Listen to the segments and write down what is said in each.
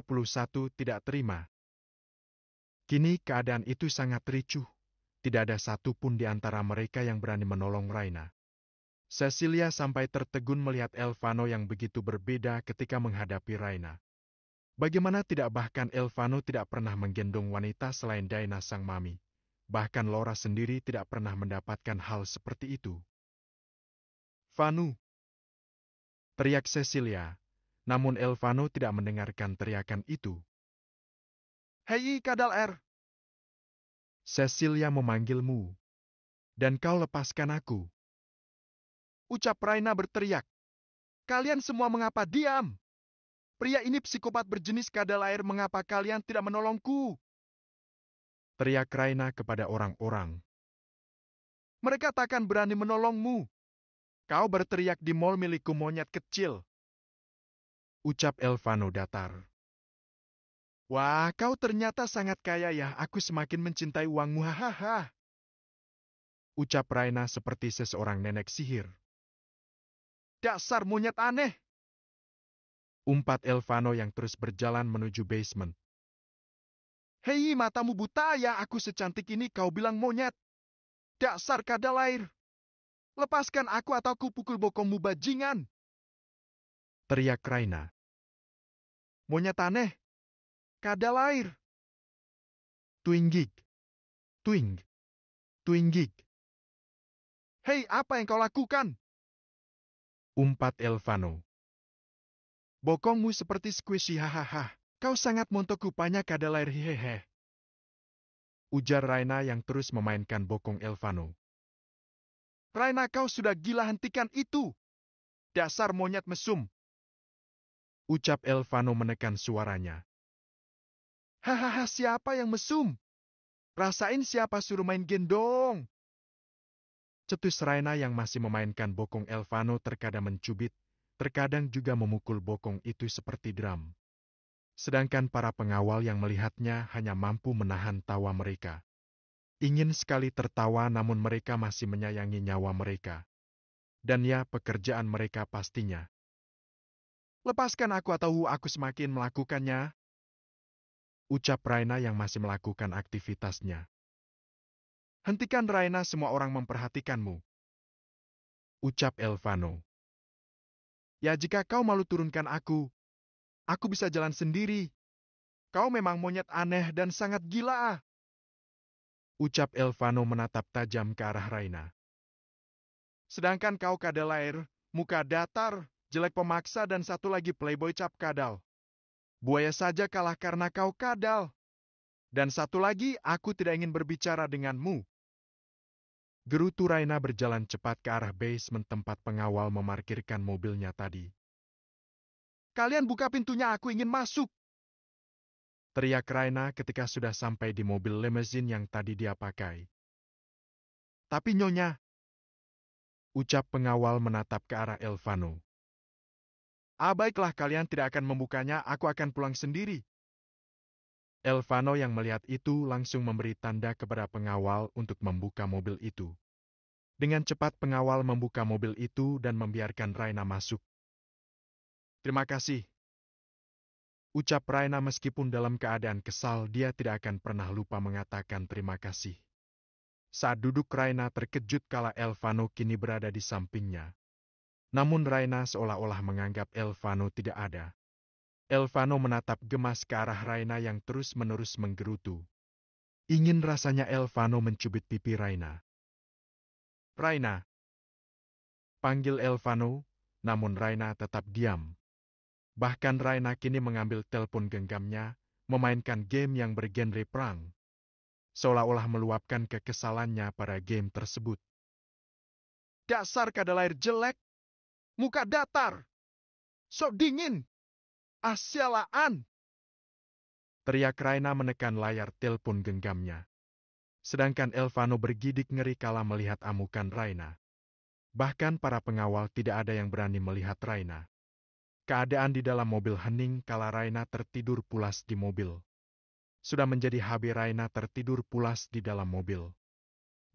21 tidak terima. Kini keadaan itu sangat ricuh. Tidak ada satupun di antara mereka yang berani menolong Raina. Cecilia sampai tertegun melihat Elvano yang begitu berbeda ketika menghadapi Raina. Bagaimana tidak, bahkan Elvano tidak pernah menggendong wanita selain Daina sang mami. Bahkan Laura sendiri tidak pernah mendapatkan hal seperti itu. "Vanu!" teriak Cecilia, namun Elvano tidak mendengarkan teriakan itu. "Hei, Kadal R. Cecilia memanggilmu. Dan kau lepaskan aku," ucap Raina berteriak. "Kalian semua mengapa diam? Pria ini psikopat berjenis Kadal air, mengapa kalian tidak menolongku?" teriak Raina kepada orang-orang. "Mereka takkan berani menolongmu. Kau berteriak di mall milikku, monyet kecil," ucap Elvano datar. "Wah, kau ternyata sangat kaya ya, aku semakin mencintai uangmu, hahaha," ucap Raina seperti seseorang nenek sihir. "Dasar monyet aneh," umpat Elvano yang terus berjalan menuju basement. "Hei, matamu buta ya, aku secantik ini kau bilang monyet? Dasar Kadal air. Lepaskan aku atau ku pukul bokongmu bajingan," teriak Raina. "Monyet aneh. Kadal air. Twinggig. Twing. Twinggig. Hei, apa yang kau lakukan?" umpat Elvano. "Bokongmu seperti squishy, hahaha. Kau sangat montok rupanya Kadal air, hehehe," ujar Raina yang terus memainkan bokong Elvano. "Raina, kau sudah gila, hentikan itu. Dasar monyet mesum," ucap Elvano menekan suaranya. "Hahaha, siapa yang mesum? Rasain siapa suruh main gendong," cetus Raina yang masih memainkan bokong Elvano, terkadang mencubit, terkadang juga memukul bokong itu seperti drum. Sedangkan para pengawal yang melihatnya hanya mampu menahan tawa mereka. Ingin sekali tertawa, namun mereka masih menyayangi nyawa mereka. Dan ya, pekerjaan mereka pastinya. "Lepaskan aku atau aku semakin melakukannya," ucap Raina yang masih melakukan aktivitasnya. "Hentikan Raina, semua orang memperhatikanmu," ucap Elvano. "Ya, jika kau malu turunkan aku bisa jalan sendiri. Kau memang monyet aneh dan sangat gila," ucap Elvano menatap tajam ke arah Raina. "Sedangkan kau Kadal air, muka datar, jelek pemaksa, dan satu lagi playboy cap kadal. Buaya saja kalah karena kau kadal. Dan satu lagi, aku tidak ingin berbicara denganmu." Gerutu Raina berjalan cepat ke arah basement tempat pengawal memarkirkan mobilnya tadi. "Kalian buka pintunya, aku ingin masuk," teriak Raina ketika sudah sampai di mobil limousine yang tadi dia pakai. "Tapi Nyonya," ucap pengawal menatap ke arah Elvano. Baiklah, kalian tidak akan membukanya, aku akan pulang sendiri." Elvano yang melihat itu langsung memberi tanda kepada pengawal untuk membuka mobil itu. Dengan cepat pengawal membuka mobil itu dan membiarkan Raina masuk. "Terima kasih," ucap Raina meskipun dalam keadaan kesal, dia tidak akan pernah lupa mengatakan terima kasih. Saat duduk, Raina terkejut kala Elvano kini berada di sampingnya. Namun Raina seolah-olah menganggap Elvano tidak ada. Elvano menatap gemas ke arah Raina yang terus-menerus menggerutu. Ingin rasanya Elvano mencubit pipi Raina. "Raina," panggil Elvano, namun Raina tetap diam. Bahkan Raina kini mengambil telepon genggamnya, memainkan game yang bergenre perang. Seolah-olah meluapkan kekesalannya pada game tersebut. "Dasar Kadal air jelek! Muka datar! Sok dingin! Sialaan!" teriak Raina menekan layar telepon genggamnya. Sedangkan Elvano bergidik ngeri kala melihat amukan Raina. Bahkan para pengawal tidak ada yang berani melihat Raina. Keadaan di dalam mobil hening kala Raina tertidur pulas di mobil. Sudah menjadi habit Raina tertidur pulas di dalam mobil.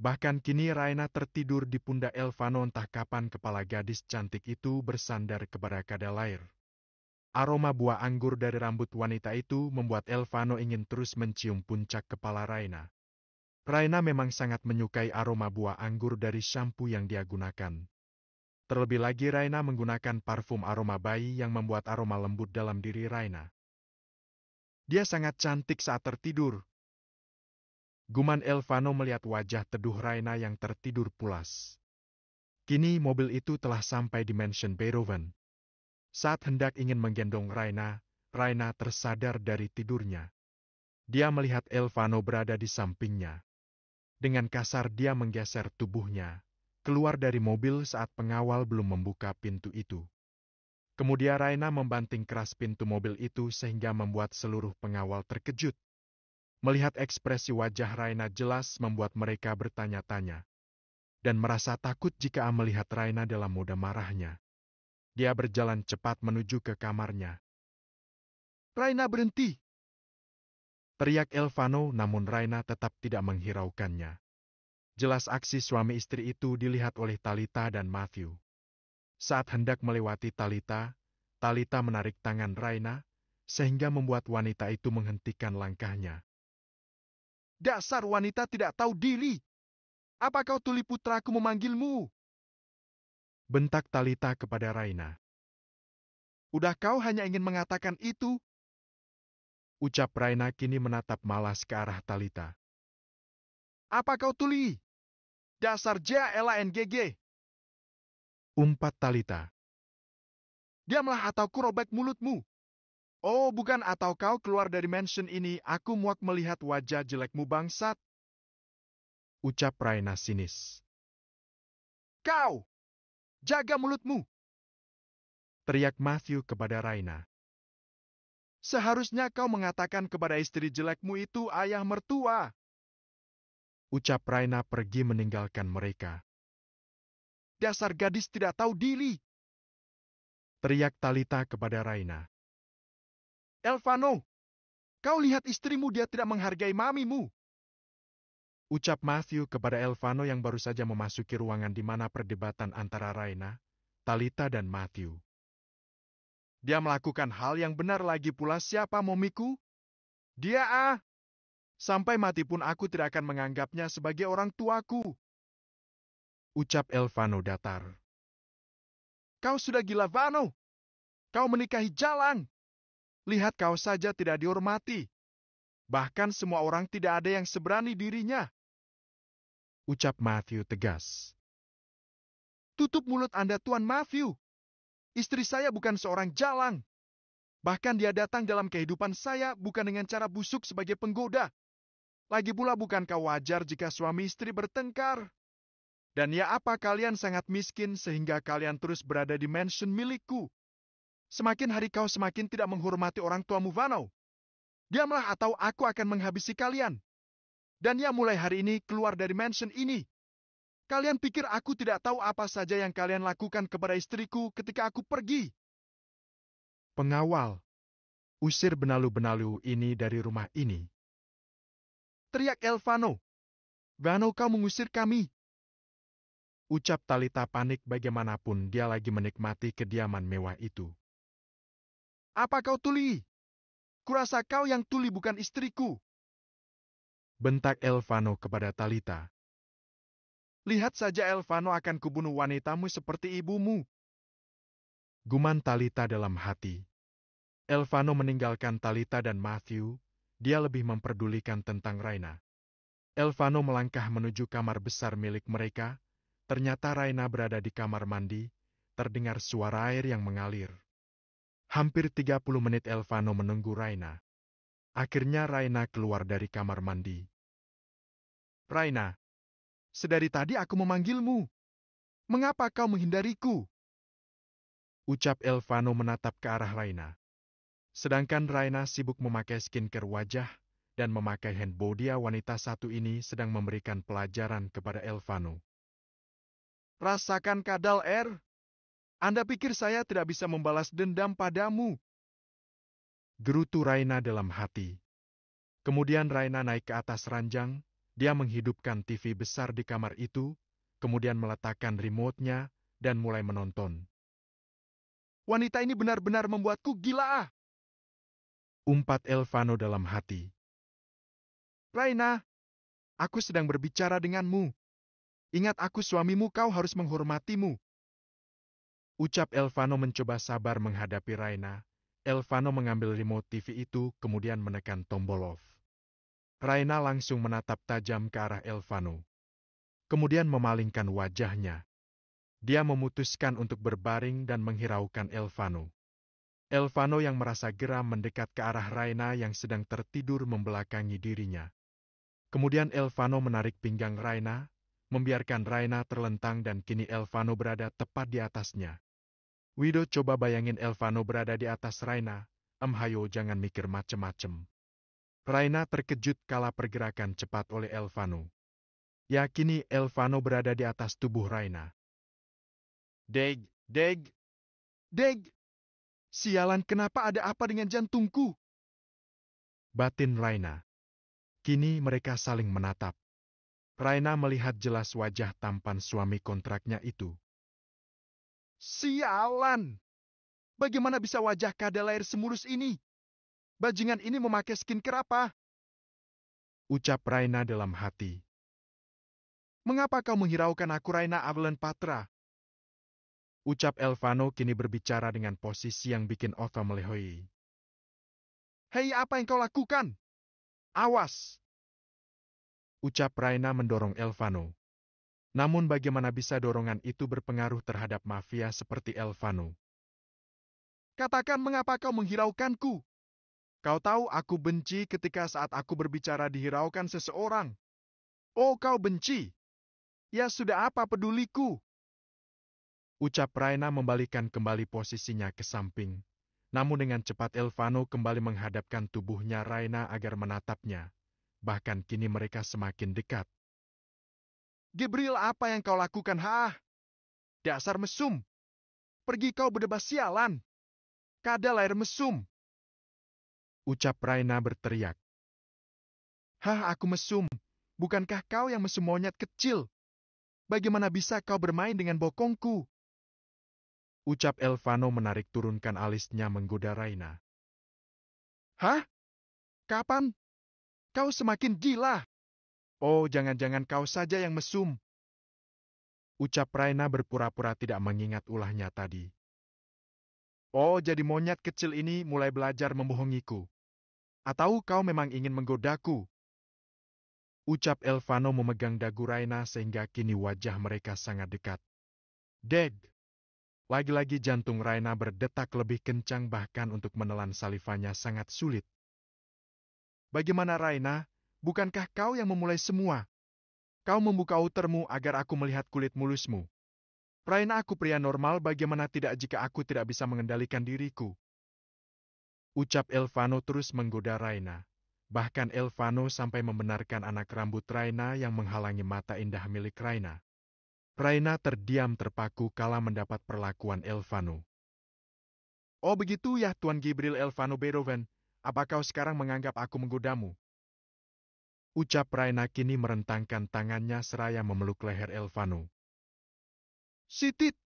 Bahkan kini Raina tertidur di pundak Elvano, entah kapan kepala gadis cantik itu bersandar kepada Kadal air. Aroma buah anggur dari rambut wanita itu membuat Elvano ingin terus mencium puncak kepala Raina. Raina memang sangat menyukai aroma buah anggur dari shampoo yang dia gunakan. Terlebih lagi Raina menggunakan parfum aroma bayi yang membuat aroma lembut dalam diri Raina. Dia sangat cantik saat tertidur. Guman Elvano melihat wajah teduh Raina yang tertidur pulas. Kini mobil itu telah sampai di mansion Beethoven. Saat hendak ingin menggendong Raina, Raina tersadar dari tidurnya. Dia melihat Elvano berada di sampingnya. Dengan kasar dia menggeser tubuhnya, keluar dari mobil saat pengawal belum membuka pintu itu. Kemudian Raina membanting keras pintu mobil itu sehingga membuat seluruh pengawal terkejut. Melihat ekspresi wajah Raina jelas membuat mereka bertanya-tanya. Dan merasa takut jika melihat Raina dalam mode marahnya. Dia berjalan cepat menuju ke kamarnya. "Raina, berhenti!" teriak Elvano, namun Raina tetap tidak menghiraukannya. Jelas aksi suami istri itu dilihat oleh Talita dan Matthew. Saat hendak melewati Talita, Talita menarik tangan Raina, sehingga membuat wanita itu menghentikan langkahnya. "Dasar wanita tidak tahu diri! Apa kau tuli putraku memanggilmu?" bentak Talita kepada Raina. "Udah kau hanya ingin mengatakan itu?" ucap Raina kini menatap malas ke arah Talita. "Apa kau tuli? Dasar JLANGG!" umpat Talita. "Diamlah atau ku robek mulutmu. Oh, bukan atau kau keluar dari mansion ini, aku muak melihat wajah jelekmu bangsat," ucap Raina sinis. "Kau! Jaga mulutmu!" teriak Matthew kepada Raina. "Seharusnya kau mengatakan kepada istri jelekmu itu ayah mertua," ucap Raina pergi meninggalkan mereka. "Dasar gadis tidak tahu diri!" teriak Talita kepada Raina. "Elvano, kau lihat istrimu, dia tidak menghargai mamimu," ucap Matthew kepada Elvano yang baru saja memasuki ruangan di mana perdebatan antara Raina, Talita dan Matthew. "Dia melakukan hal yang benar lagi pula, siapa momiku? Dia sampai mati pun aku tidak akan menganggapnya sebagai orang tuaku," ucap Elvano datar. "Kau sudah gila, Vano! Kau menikahi Jalang! Lihat kau saja tidak dihormati. Bahkan semua orang tidak ada yang seberani dirinya," ucap Matthew tegas. "Tutup mulut Anda, Tuan Matthew. Istri saya bukan seorang jalang. Bahkan dia datang dalam kehidupan saya bukan dengan cara busuk sebagai penggoda. Lagi pula bukankah wajar jika suami istri bertengkar? Dan ya apa kalian sangat miskin sehingga kalian terus berada di mansion milikku? Semakin hari kau semakin tidak menghormati orang tuamu, Vano. Diamlah atau aku akan menghabisi kalian. Dan ya mulai hari ini keluar dari mansion ini. Kalian pikir aku tidak tahu apa saja yang kalian lakukan kepada istriku ketika aku pergi?" "Pengawal, usir benalu-benalu ini dari rumah ini," teriak Elvano. "Vano, kau mengusir kami," ucap Talita panik bagaimanapun dia lagi menikmati kediaman mewah itu. "Apa kau tuli? Kurasa kau yang tuli bukan istriku," bentak Elvano kepada Talita. "Lihat saja Elvano akan kubunuh wanitamu seperti ibumu," guman Talita dalam hati. Elvano meninggalkan Talita dan Matthew, dia lebih memperdulikan tentang Raina. Elvano melangkah menuju kamar besar milik mereka, ternyata Raina berada di kamar mandi, terdengar suara air yang mengalir. Hampir 30 menit Elvano menunggu Raina. Akhirnya Raina keluar dari kamar mandi. "Raina, sedari tadi aku memanggilmu. Mengapa kau menghindariku?" ucap Elvano menatap ke arah Raina. Sedangkan Raina sibuk memakai skincare wajah dan memakai hand body, wanita satu ini sedang memberikan pelajaran kepada Elvano. "Rasakan kadal, Anda pikir saya tidak bisa membalas dendam padamu?" gerutu Raina dalam hati. Kemudian Raina naik ke atas ranjang, dia menghidupkan TV besar di kamar itu, kemudian meletakkan remote-nya dan mulai menonton. Wanita ini benar-benar membuatku gila. Umpat Elvano dalam hati. Raina, aku sedang berbicara denganmu. Ingat aku suamimu, kau harus menghormatimu. Ucap Elvano mencoba sabar menghadapi Raina. Elvano mengambil remote TV itu, kemudian menekan tombol off. Raina langsung menatap tajam ke arah Elvano. Kemudian memalingkan wajahnya. Dia memutuskan untuk berbaring dan menghiraukan Elvano. Elvano yang merasa geram mendekat ke arah Raina yang sedang tertidur membelakangi dirinya. Kemudian Elvano menarik pinggang Raina, membiarkan Raina terlentang dan kini Elvano berada tepat di atasnya. Wido coba bayangin Elvano berada di atas Raina. Hayo jangan mikir macem-macem. Raina terkejut kala pergerakan cepat oleh Elvano. Ya kini Elvano berada di atas tubuh Raina. Deg. Sialan, kenapa, ada apa dengan jantungku? Batin Raina. Kini mereka saling menatap. Raina melihat jelas wajah tampan suami kontraknya itu. Sialan! Bagaimana bisa wajah kadal air semulus ini? Bajingan ini memakai skincare apa? Ucap Raina dalam hati. Mengapa kau menghiraukan aku, Raina Avalon Patra? Ucap Elvano kini berbicara dengan posisi yang bikin Otto melehoi. Hei, apa yang kau lakukan? Awas! Ucap Raina mendorong Elvano. Namun bagaimana bisa dorongan itu berpengaruh terhadap mafia seperti Elvano? Katakan, mengapa kau menghiraukanku? Kau tahu aku benci ketika saat aku berbicara dihiraukan seseorang. Oh, kau benci? Ya sudah, apa peduliku? Ucap Raina membalikan kembali posisinya ke samping. Namun dengan cepat Elvano kembali menghadapkan tubuhnya Raina agar menatapnya. Bahkan kini mereka semakin dekat. Gabriel, apa yang kau lakukan, Dasar mesum! Pergi kau berdebas, sialan! Kadal air mesum! Ucap Raina berteriak. Aku mesum. Bukankah kau yang mesum, monyet kecil? Bagaimana bisa kau bermain dengan bokongku? Ucap Elvano menarik turunkan alisnya menggoda Raina. Kapan? Kau semakin gila. Oh, jangan-jangan kau saja yang mesum. Ucap Raina berpura-pura tidak mengingat ulahnya tadi. Oh, jadi monyet kecil ini mulai belajar membohongiku. Atau kau memang ingin menggodaku? Ucap Elvano memegang dagu Raina sehingga kini wajah mereka sangat dekat. Deg! Lagi-lagi jantung Raina berdetak lebih kencang, bahkan untuk menelan salivanya sangat sulit. Bagaimana, Raina? Bukankah kau yang memulai semua? Kau membuka outermu agar aku melihat kulit mulusmu. Raina, aku pria normal, bagaimana tidak jika aku tidak bisa mengendalikan diriku? Ucap Elvano terus menggoda Raina. Bahkan Elvano sampai membenarkan anak rambut Raina yang menghalangi mata indah milik Raina. Raina terdiam terpaku kala mendapat perlakuan Elvano. Oh begitu ya, Tuan Gabriel Elvano Beroven. Apa kau sekarang menganggap aku menggodamu? Ucap Raina kini merentangkan tangannya seraya memeluk leher Elvano. Sitit!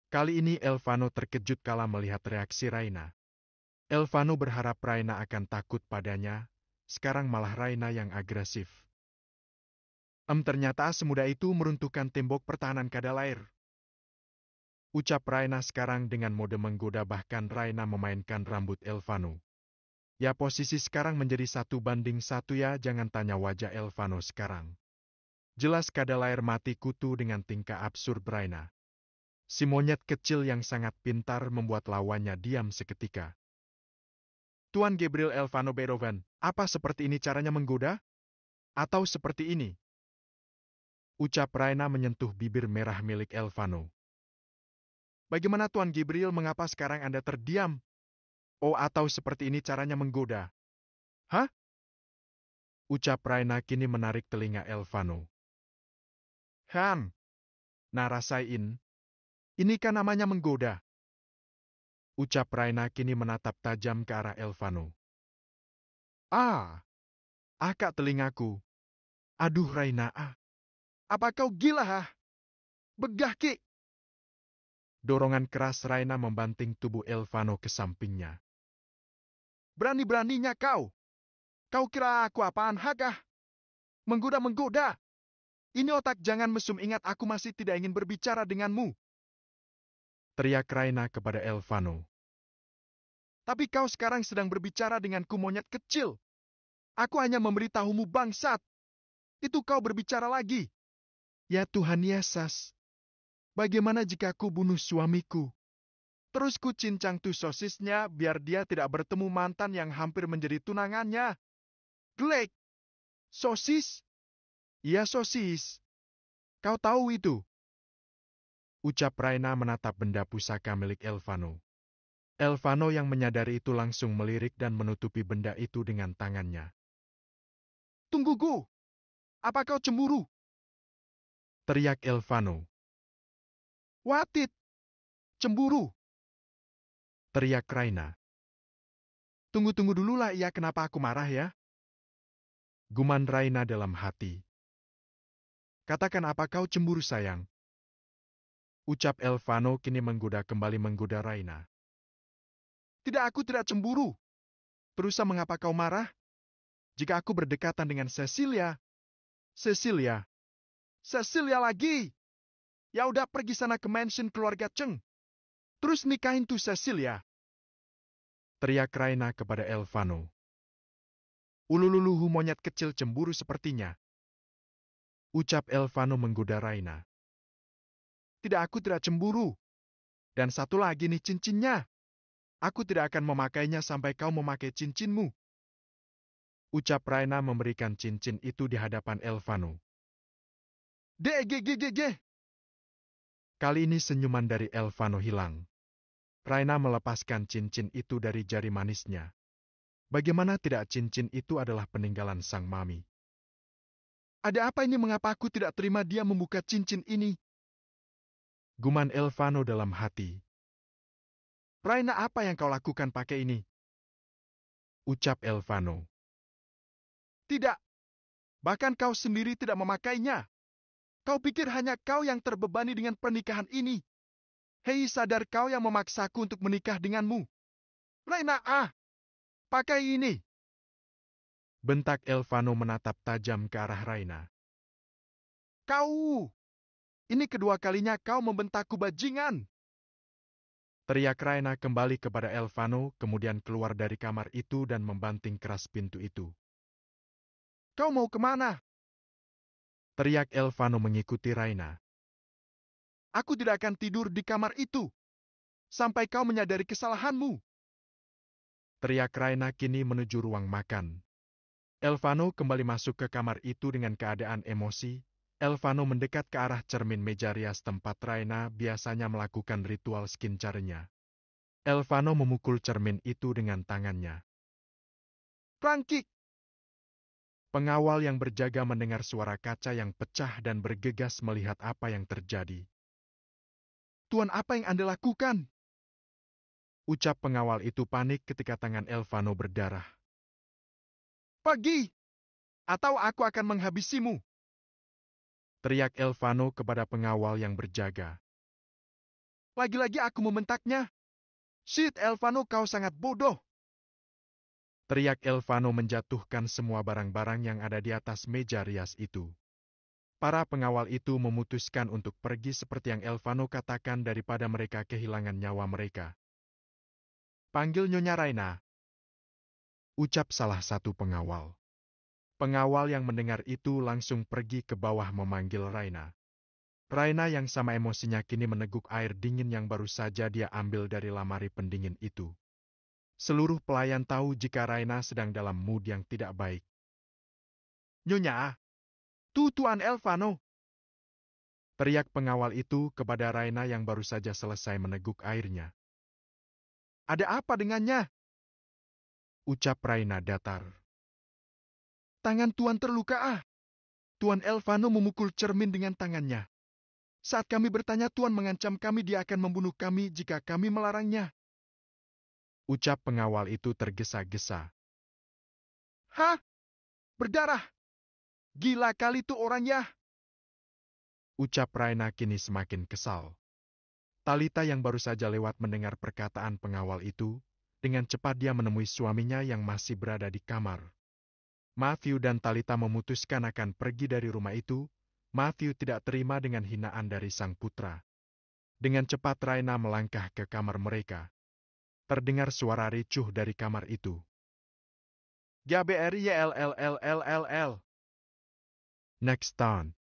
Kali ini Elvano terkejut kala melihat reaksi Raina. Elvano berharap Raina akan takut padanya, sekarang malah Raina yang agresif. Ternyata semudah itu meruntuhkan tembok pertahanan kadal air. Ucap Raina sekarang dengan mode menggoda, bahkan Raina memainkan rambut Elvano. Ya posisi sekarang menjadi 1:1 ya, jangan tanya wajah Elvano sekarang. Jelas kadal air mati kutu dengan tingkah absurd Raina. Si monyet kecil yang sangat pintar membuat lawannya diam seketika. Tuan Gabriel Elvano Beroven, apa seperti ini caranya menggoda? Atau seperti ini? Ucap Raina menyentuh bibir merah milik Elvano. Bagaimana Tuan Gabriel, mengapa sekarang Anda terdiam? Oh, atau seperti ini caranya menggoda? Ucap Raina kini menarik telinga Elvano. Nah rasain. Ini kan namanya menggoda. Ucap Raina kini menatap tajam ke arah Elvano. Kak telingaku. Aduh Raina, apa kau gila, Begah, Ki? Dorongan keras Raina membanting tubuh Elvano ke sampingnya. Berani-beraninya kau! Kau kira aku apaan, Hagah? Menggoda-menggoda! Ini otak jangan mesum, ingat aku masih tidak ingin berbicara denganmu. Teriak Raina kepada Elvano. Tapi kau sekarang sedang berbicara denganku, monyet kecil. Aku hanya memberitahumu, bangsat. Itu kau berbicara lagi. Ya Tuhan Yesus. Bagaimana jika aku bunuh suamiku? Terus ku cincang tuh sosisnya biar dia tidak bertemu mantan yang hampir menjadi tunangannya. Glek! Sosis? Iya sosis. Kau tahu itu? Ucap Raina menatap benda pusaka milik Elvano. Elvano yang menyadari itu langsung melirik dan menutupi benda itu dengan tangannya. Tunggu Gu! Apa kau cemburu? Teriak Elvano. Watit! Cemburu! Teriak Raina. Tunggu dululah, iya, kenapa aku marah ya? Guman Raina dalam hati. Katakan apa kau cemburu, sayang? Ucap Elvano kini kembali menggoda Raina. Tidak, aku tidak cemburu. Terusa, mengapa kau marah? Jika aku berdekatan dengan Cecilia. Cecilia lagi! Ya udah, pergi sana ke mansion keluarga Cheng. Terus nikahin tuh Cecilia. Teriak Raina kepada Elvano. Ulululuhu, monyet kecil cemburu sepertinya. Ucap Elvano menggoda Raina. Tidak, aku tidak cemburu. Dan satu lagi nih cincinnya. Aku tidak akan memakainya sampai kau memakai cincinmu. Ucap Raina memberikan cincin itu di hadapan Elvano. Degegegege! Kali ini senyuman dari Elvano hilang. Raina melepaskan cincin itu dari jari manisnya. Bagaimana tidak, cincin itu adalah peninggalan sang mami. Ada apa ini, mengapa aku tidak terima dia membuka cincin ini? Guman Elvano dalam hati. Raina, apa yang kau lakukan pakai ini? Ucap Elvano. Tidak. Bahkan kau sendiri tidak memakainya. Kau pikir hanya kau yang terbebani dengan pernikahan ini? Hei, sadar kau yang memaksaku untuk menikah denganmu. Raina, pakai ini. Bentak Elvano menatap tajam ke arah Raina. Kau! Ini kedua kalinya kau membentakku, bajingan! Teriak Raina kembali kepada Elvano, kemudian keluar dari kamar itu dan membanting keras pintu itu. Kau mau kemana? Teriak Elvano mengikuti Raina. Aku tidak akan tidur di kamar itu sampai kau menyadari kesalahanmu. Teriak Raina kini menuju ruang makan. Elvano kembali masuk ke kamar itu dengan keadaan emosi. Elvano mendekat ke arah cermin meja rias tempat Raina biasanya melakukan ritual skincare-nya. Elvano memukul cermin itu dengan tangannya. Prangkik! Pengawal yang berjaga mendengar suara kaca yang pecah dan bergegas melihat apa yang terjadi. Tuan, apa yang Anda lakukan? Ucap pengawal itu panik ketika tangan Elvano berdarah. Pergi! Atau aku akan menghabisimu! Teriak Elvano kepada pengawal yang berjaga. Lagi-lagi aku membentaknya. Shit, Elvano, kau sangat bodoh! Teriak Elvano menjatuhkan semua barang-barang yang ada di atas meja rias itu. Para pengawal itu memutuskan untuk pergi seperti yang Elvano katakan daripada mereka kehilangan nyawa mereka. Panggil Nyonya Raina. Ucap salah satu pengawal. Pengawal yang mendengar itu langsung pergi ke bawah memanggil Raina. Raina yang sama emosinya kini meneguk air dingin yang baru saja dia ambil dari lemari pendingin itu. Seluruh pelayan tahu jika Raina sedang dalam mood yang tidak baik. Nyonya, Tuan Elvano! Teriak pengawal itu kepada Raina yang baru saja selesai meneguk airnya. Ada apa dengannya? Ucap Raina datar. Tangan Tuan terluka. Tuan Elvano memukul cermin dengan tangannya. Saat kami bertanya, Tuan mengancam kami dia akan membunuh kami jika kami melarangnya. Ucap pengawal itu tergesa-gesa. Hah? Berdarah? Gila kali tuh orangnya. Ucap Raina kini semakin kesal. Talita yang baru saja lewat mendengar perkataan pengawal itu, dengan cepat dia menemui suaminya yang masih berada di kamar. Matthew dan Talita memutuskan akan pergi dari rumah itu. Matthew tidak terima dengan hinaan dari sang putra. Dengan cepat Raina melangkah ke kamar mereka. Terdengar suara ricuh dari kamar itu. GBRYLLLLLL. Next time.